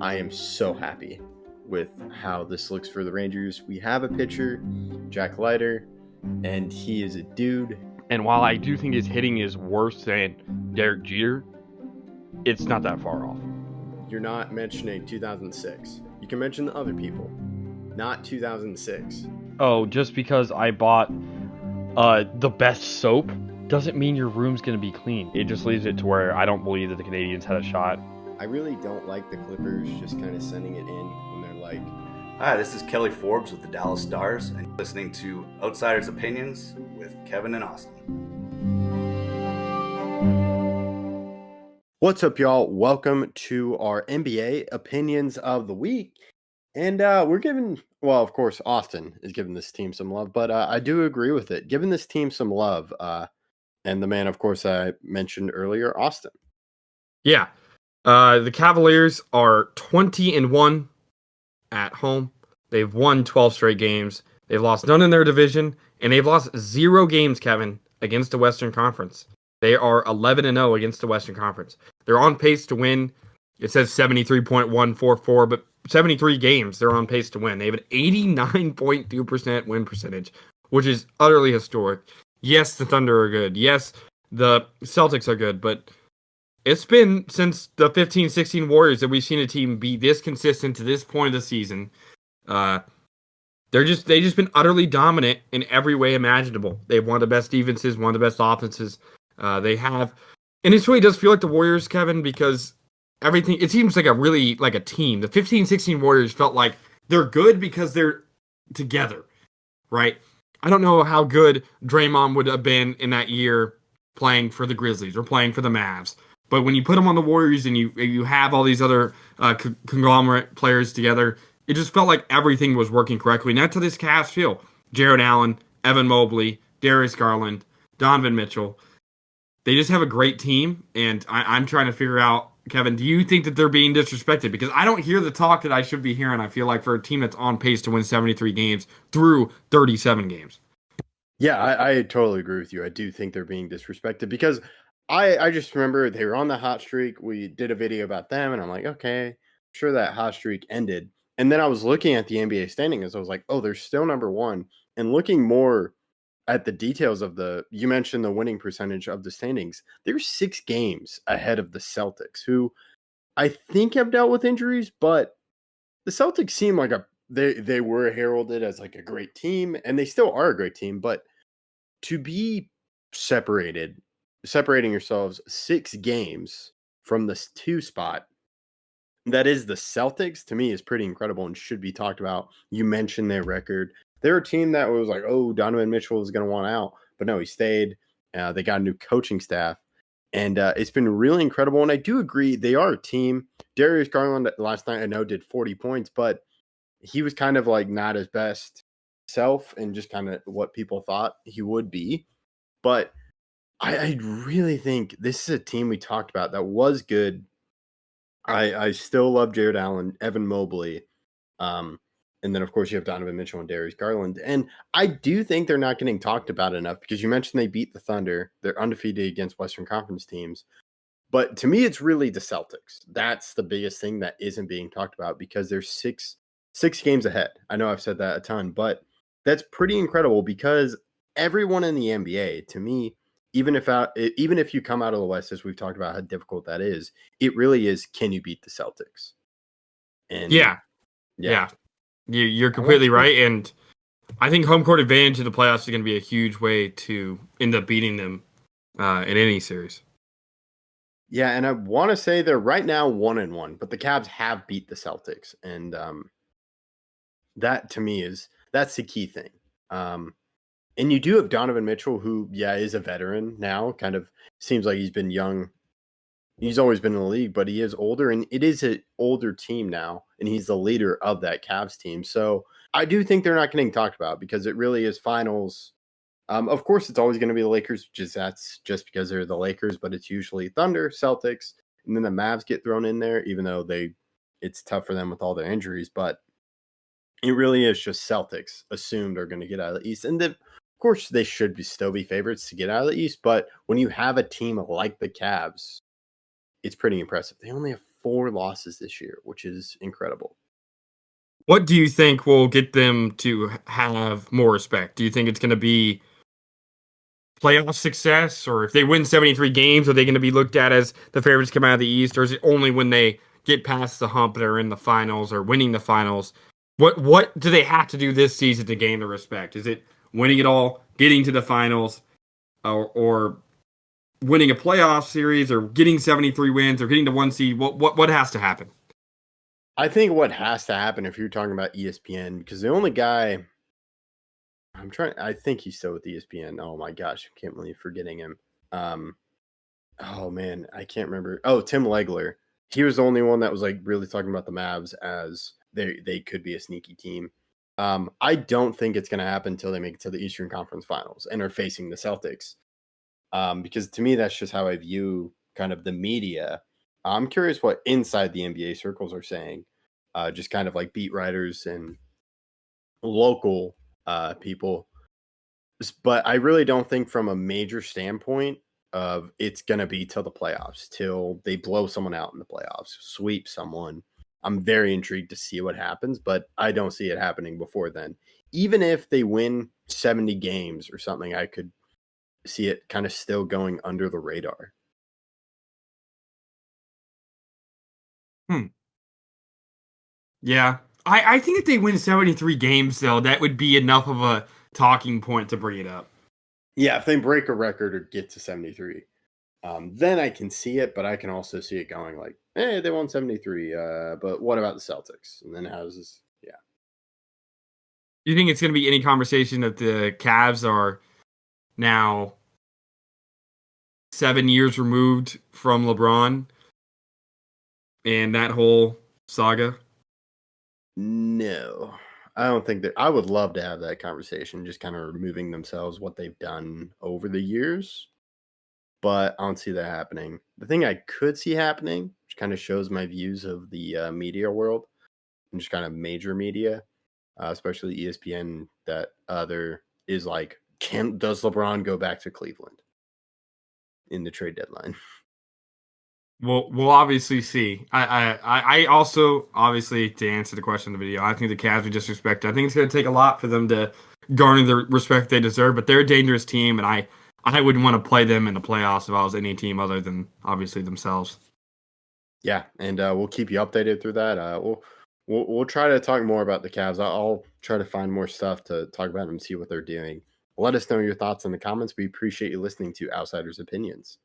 I am so happy with how this looks for the Rangers. We have a pitcher, Jack Leiter, and he is a dude. And while I do think his hitting is worse than Derek Jeter, it's not that far off. You're not mentioning 2006. You can mention the other people, not 2006. Oh, just because I bought the best soap doesn't mean your room's going to be clean. It just leaves it to where I don't believe that the Canadians had a shot. I really don't like the Clippers just kind of sending it in when they're like... Hi, this is Kelly Forbes with the Dallas Stars, and you're listening to Outsiders Opinions with Kevin and Austin. What's up, y'all? Welcome to our NBA Opinions of the Week. And we're giving, well, of course, Austin is giving this team some love, but I do agree with it. Giving this team some love. And the man, of course, I mentioned earlier, Austin. Yeah. The Cavaliers are 20-1 at home. They've won 12 straight games. They've lost none in their division, and they've lost 0 games, Kevin, against the Western Conference. They are 11-0 against the Western Conference. They're on pace to win. It says 73.144, but 73 games they're on pace to win. They have an 89.2% win percentage, which is utterly historic. Yes, the Thunder are good. Yes, the Celtics are good, but it's been since the 15-16 Warriors that we've seen a team be this consistent to this point of the season. They just been utterly dominant in every way imaginable. They've one of the best defenses, one of the best offenses. They have, and it really does feel like the Warriors, Kevin, because everything, it seems like a team. The 15-16 Warriors felt like they're good because they're together, right? I don't know how good Draymond would have been in that year playing for the Grizzlies or playing for the Mavs. But when you put them on the Warriors and you have all these other conglomerate players together, it just felt like everything was working correctly. And that's how this Cavs feel. Jared Allen, Evan Mobley, Darius Garland, Donovan Mitchell. They just have a great team. And I'm trying to figure out, Kevin, do you think that they're being disrespected? Because I don't hear the talk that I should be hearing, I feel like, for a team that's on pace to win 73 games through 37 games. Yeah, I totally agree with you. I do think they're being disrespected because I just remember they were on the hot streak. We did a video about them, and I'm like, okay, I'm sure that hot streak ended. And then I was looking at the NBA standings. I was like, oh, they're still number one. And looking more at the details of you mentioned the winning percentage of the standings. They're 6 games ahead of the Celtics, who I think have dealt with injuries, but the Celtics seem like they were heralded as like a great team, and they still are a great team. But to be separating yourselves 6 games from this 2 spot, that is the Celtics, to me is pretty incredible and should be talked about. You mentioned their record. They're a team that was like, oh, Donovan Mitchell is going to want out, but no, he stayed. They got a new coaching staff, and it's been really incredible. And I do agree, they are a team. Darius Garland last night, I know, did 40 points, but he was kind of like not his best self and just kind of what people thought he would be. But I really think this is a team we talked about that was good. I still love Jared Allen, Evan Mobley, and then of course you have Donovan Mitchell and Darius Garland. And I do think they're not getting talked about enough because you mentioned they beat the Thunder. They're undefeated against Western Conference teams. But to me, it's really the Celtics. That's the biggest thing that isn't being talked about because they're six games ahead. I know I've said that a ton, but that's pretty incredible because everyone in the NBA, to me, even if you come out of the West, as we've talked about how difficult that is, it really is, can you beat the Celtics? And Yeah. You're completely right. And I think home court advantage in the playoffs is going to be a huge way to end up beating them in any series. Yeah, and I want to say they're right now 1-1, but the Cavs have beat the Celtics. And that to me that's the key thing. And you do have Donovan Mitchell, who, is a veteran now. Kind of seems like he's been young. He's always been in the league, but he is older, and it is an older team now, and he's the leader of that Cavs team. So I do think they're not getting talked about because it really is finals. Of course, it's always going to be the Lakers, that's just because they're the Lakers, but it's usually Thunder, Celtics, and then the Mavs get thrown in there, even though it's tough for them with all their injuries. But it really is just Celtics assumed are going to get out of the East. And then, of course, they should still be favorites to get out of the East. But when you have a team like the Cavs, it's pretty impressive. They only have 4 losses this year, which is incredible. What do you think will get them to have more respect? Do you think it's going to be playoff success, or if they win 73 games, are they going to be looked at as the favorites come out of the East, or is it only when they get past the hump, they're in the finals or winning the finals? What do they have to do this season to gain the respect? Is it winning it all, getting to the finals, or winning a playoff series, or getting 73 wins, or getting to 1 seed? What has to happen? I think what has to happen if you're talking about ESPN, because the only guy I think he's still with ESPN. Oh my gosh, I can't believe forgetting him. Oh man, I can't remember. Oh, Tim Legler. He was the only one that was like really talking about the Mavs as they could be a sneaky team. I don't think it's going to happen until they make it to the Eastern Conference Finals and are facing the Celtics. Because to me, that's just how I view kind of the media. I'm curious what inside the NBA circles are saying, just kind of like beat writers and local people. But I really don't think from a major standpoint of it's going to be till the playoffs, till they blow someone out in the playoffs, sweep someone. I'm very intrigued to see what happens, but I don't see it happening before then. Even if they win 70 games or something, I could see it kind of still going under the radar. Yeah. I think if they win 73 games, though, that would be enough of a talking point to bring it up. Yeah, if they break a record or get to 73, then I can see it, but I can also see it going like, hey, they won 73, but what about the Celtics? And then how's this? Yeah. Do you think it's going to be any conversation that the Cavs are now 7 years removed from LeBron and that whole saga? No, I don't think that. I would love to have that conversation, just kind of removing themselves what they've done over the years, but I don't see that happening. The thing I could see happening, which kind of shows my views of the media world and just kind of major media, especially ESPN, that there is like, does LeBron go back to Cleveland in the trade deadline? We'll obviously see. I also, obviously, to answer the question in the video, I think the Cavs are disrespected. I think it's going to take a lot for them to garner the respect they deserve, but they're a dangerous team, and I wouldn't want to play them in the playoffs if I was any team other than, obviously, themselves. Yeah, and we'll keep you updated through that. We'll try to talk more about the Cavs. I'll try to find more stuff to talk about and see what they're doing. Let us know your thoughts in the comments. We appreciate you listening to Outsiders Opinions.